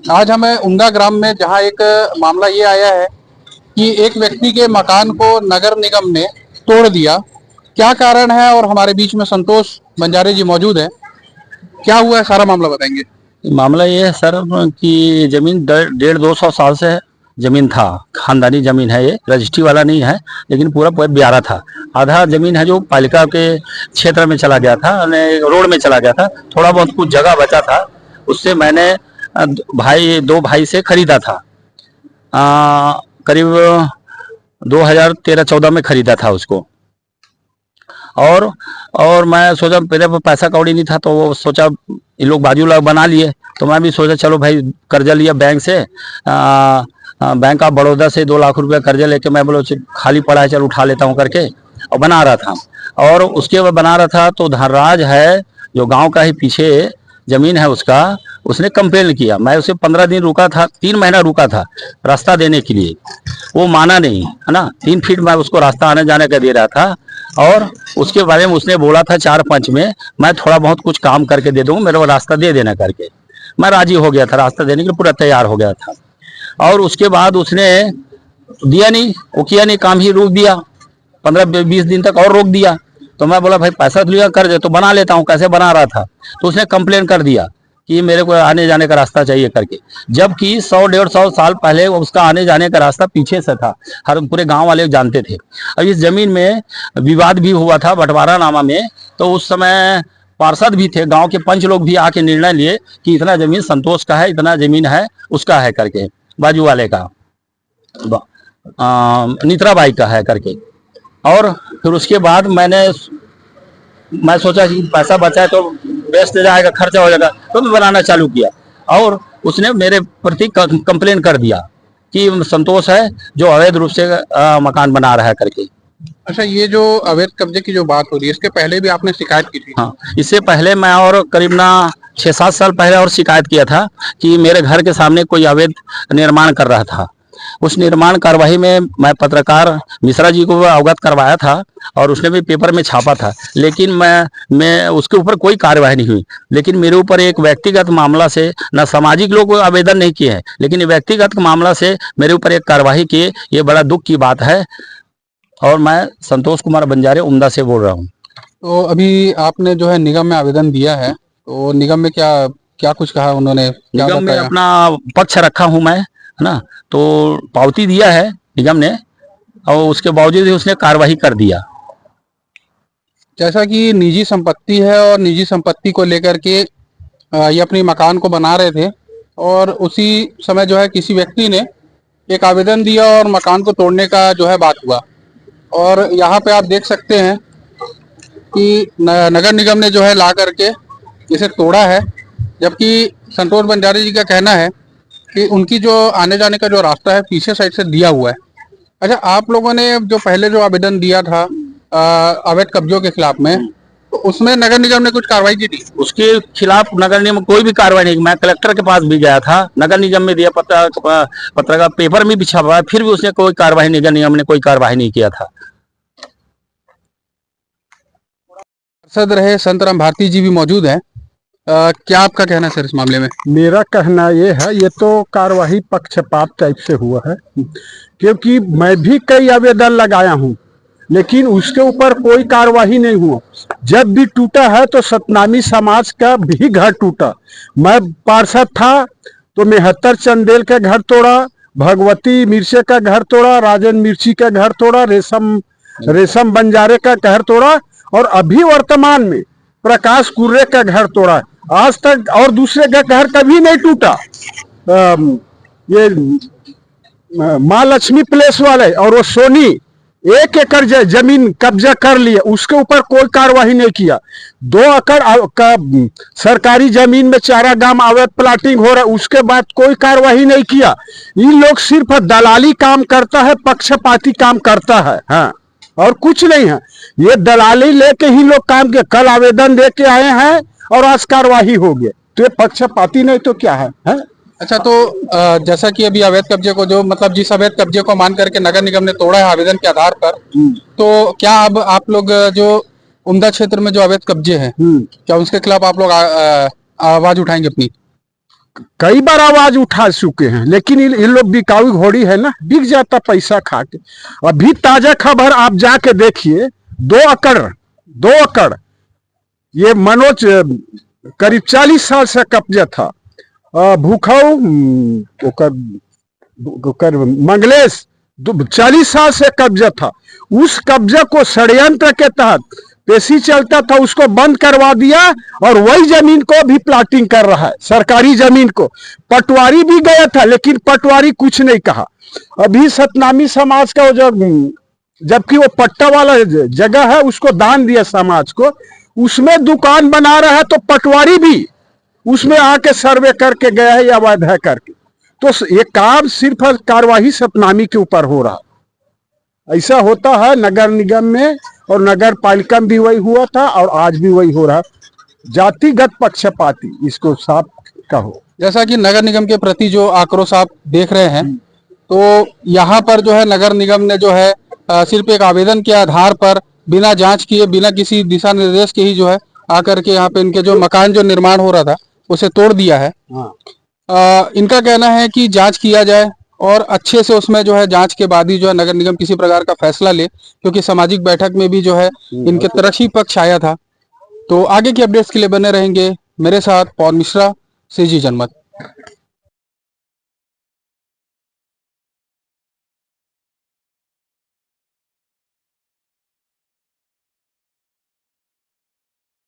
आज हमें उमदा ग्राम में जहां एक मामला ये आया है कि एक व्यक्ति के मकान को नगर निगम ने तोड़ दिया। क्या कारण है? और हमारे बीच में संतोष बंजारे जी मौजूद है। क्या हुआ है, सारा मामला बताएंगे। मामला ये है सर कि जमीन 150-200 साल से जमीन था। खानदानी जमीन है, ये रजिस्ट्री वाला नहीं है, लेकिन पूरा पूरा ब्यारा था। आधा जमीन है जो पालिका के क्षेत्र में चला गया था, रोड में चला गया था। थोड़ा बहुत कुछ जगह बचा था, उससे मैंने दो भाई से खरीदा था। करीब 2013-14 में खरीदा था उसको। और मैं सोचा, मेरे पास पैसा कौड़ी नहीं था, तो वो सोचा ये लोग बाजू लोग बना लिए, तो मैं भी सोचा चलो भाई कर्जा लिया बैंक से, बैंक ऑफ बड़ौदा से 2 लाख रुपया कर्जा लेके मैं बोलो खाली पड़ा है, चल उठा लेता हूँ करके, और बना रहा था। और उसके बाद बना रहा था तो धनराज है जो गांव का ही पीछे जमीन है उसका, उसने कंप्लेन किया। मैं उसे 15 दिन रुका था, 3 महीना रुका था रास्ता देने के लिए, वो माना नहीं, है ना। 3 फीट मैं उसको रास्ता आने जाने का दे रहा था, और उसके बारे में उसने बोला था 4-5 में मैं थोड़ा बहुत कुछ काम करके दे दूंगा, मेरे को रास्ता दे देना करके। मैं राजी हो गया था, रास्ता देने के लिए पूरा तैयार हो गया था। और उसके बाद उसने दिया नहीं, वो किया नहीं, काम ही रोक दिया। 15-20 दिन तक और रोक दिया। तो मैं बोला भाई पैसा तो लिया, कर दे तो बना लेता हूँ, कैसे बना रहा था। तो उसने कंप्लेन कर दिया कि मेरे को आने जाने का रास्ता चाहिए करके, जबकि 100-150 साल पहले उसका आने जाने का रास्ता पीछे से था, हर पूरे गांव वाले जानते थे। अब इस जमीन में विवाद भी हुआ था बंटवारा नामा में, तो उस समय पार्षद भी थे, गांव के पंच लोग भी आके निर्णय लिए कि इतना जमीन संतोष का है, इतना जमीन है उसका है करके, बाजू वाले का नित्रा बाई का है करके। और फिर उसके बाद मैं सोचा कि पैसा बचा है तो वेस्ट जाएगा, खर्चा हो जाएगा, तो मैं बनाना चालू किया। और उसने मेरे प्रति कंप्लेन कर दिया कि संतोष है जो अवैध रूप से मकान बना रहा है करके। अच्छा, ये जो अवैध कब्जे की जो बात हो रही है, इसके पहले भी आपने शिकायत की थी? हाँ, इससे पहले मैं और करीब ना 6-7 साल पहले और शिकायत किया था कि मेरे घर के सामने कोई अवैध निर्माण कर रहा था। उस निर्माण कार्यवाही में मैं पत्रकार मिश्रा जी को अवगत करवाया था, और उसने भी पेपर में छापा था, लेकिन मैं उसके ऊपर कोई कार्यवाही नहीं हुई। लेकिन मेरे ऊपर एक व्यक्तिगत मामला से, न सामाजिक लोग आवेदन नहीं किए हैं, लेकिन व्यक्तिगत मामला से मेरे ऊपर एक कार्यवाही किए, ये बड़ा दुख की बात है। और मैं संतोष कुमार बंजारे उमदा से बोल रहा हूँ। तो अभी आपने जो है निगम में आवेदन दिया है, तो निगम में क्या क्या कुछ कहा उन्होंने? क्या निगम में बताया? अपना पक्ष रखा हूँ मैं, है ना। तो पावती दिया है निगम ने, और उसके बावजूद भी उसने कार्रवाई कर दिया। जैसा कि निजी संपत्ति है, और निजी संपत्ति को लेकर के ये अपनी मकान को बना रहे थे, और उसी समय जो है किसी व्यक्ति ने एक आवेदन दिया और मकान को तोड़ने का जो है बात हुआ। और यहाँ पे आप देख सकते हैं कि नगर निगम ने जो है ला करके इसे तोड़ा है, जबकि संतोष बंजारे जी का कहना है कि उनकी जो आने जाने का जो रास्ता है पीछे साइड से दिया हुआ है। अच्छा, आप लोगों ने जो पहले जो आवेदन दिया था अवैध कब्जों के खिलाफ में, तो उसमें नगर निगम ने कुछ कार्रवाई की थी? उसके खिलाफ नगर निगम कोई भी कार्रवाई नहीं। मैं कलेक्टर के पास भी गया था, नगर निगम में दिया पत्र का पेपर में भी छपा, फिर भी उसने कोई कार्रवाई, नगर निगम ने कोई कार्रवाई नहीं किया था। पार्षद रहे संतराम भारती जी भी मौजूद हैं। क्या आपका कहना है सर इस मामले में? मेरा कहना ये है, ये तो कार्यवाही पक्षपात टाइप से हुआ है, क्योंकि मैं भी कई आवेदन लगाया हूँ, लेकिन उसके ऊपर कोई कार्यवाही नहीं हुआ। जब भी टूटा है तो सतनामी समाज का भी घर टूटा। मैं पार्षद था तो मेहत्तर चंदेल का घर तोड़ा, भगवती मिर्चे का घर तोड़ा, राजन मिर्ची का घर तोड़ा, रेशम बंजारे का घर तोड़ा, और अभी वर्तमान में प्रकाश कुर्रे का घर तोड़ा। आज तक और दूसरे का घर कभी नहीं टूटा। ये माँ लक्ष्मी प्लेस वाले और वो सोनी 1 एकड़ जमीन कब्जा कर लिए, उसके ऊपर कोई कार्यवाही नहीं किया। 2 एकड़ का सरकारी जमीन में चारागाह अवैध प्लाटिंग हो रहा है, उसके बाद कोई कार्यवाही नहीं किया। इन लोग सिर्फ दलाली काम करता है, पक्षपाती काम करता है, हाँ, और कुछ नहीं है। ये दलाली लेके ही लोग काम के, कल आवेदन दे के आए हैं और आज कार्यवाही हो गई, तो ये पक्षपाती नहीं तो क्या है? अच्छा, तो जैसा कि अभी अवैध कब्जे को जो मतलब जिस अवैध कब्जे को मान करके नगर निगम ने तोड़ा है आवेदन के आधार पर, तो क्या अब आप लोग जो उमदा क्षेत्र में जो अवैध कब्जे हैं, क्या उसके खिलाफ आप लोग आवाज उठाएंगे अपनी? कई बार आवाज उठा चुके हैं, लेकिन इन लोग बिकाऊ घोड़ी है ना, बिक जाता पैसा खा के। अभी ताजा खबर आप जाके देखिए, 2 एकड़ ये मनोज करीब 40 साल से कब्जा था। भूखाऊ मंगलेश 40 साल से कब्जा था। उस कब्जा को षड्यंत्र के तहत पेशी चलता था, उसको बंद करवा दिया और वही जमीन को भी प्लाटिंग कर रहा है, सरकारी जमीन को। पटवारी भी गया था, लेकिन पटवारी कुछ नहीं कहा। अभी सतनामी समाज का जबकि वो पट्टा वाला जगह है, उसको दान दिया समाज को, उसमें दुकान बना रहा है, तो पटवारी भी उसमें आके सर्वे करके गया है या अवैध है करके। तो ये काम सिर्फ कार्यवाही सतनामी के ऊपर हो रहा। ऐसा होता है नगर निगम में, और नगर पालिका में भी वही हुआ था और आज भी वही हो रहा। जातिगत पक्षपाती, इसको साफ कहो। जैसा कि नगर निगम के प्रति जो आक्रोश आप देख रहे हैं, तो यहाँ पर जो है नगर निगम ने जो है सिर्फ एक आवेदन के आधार पर बिना जांच किए, बिना किसी दिशा निर्देश के ही जो है आकर के यहाँ पे इनके जो मकान जो निर्माण हो रहा था उसे तोड़ दिया है। इनका कहना है कि जांच किया जाए और अच्छे से उसमें जो है जांच के बाद ही जो है नगर निगम किसी प्रकार का फैसला ले, क्योंकि सामाजिक बैठक में भी जो है इनके तरफ ही पक्ष आया था। तो आगे की अपडेट्स के लिए बने रहेंगे मेरे साथ पवन मिश्रा, सीजी जनमत।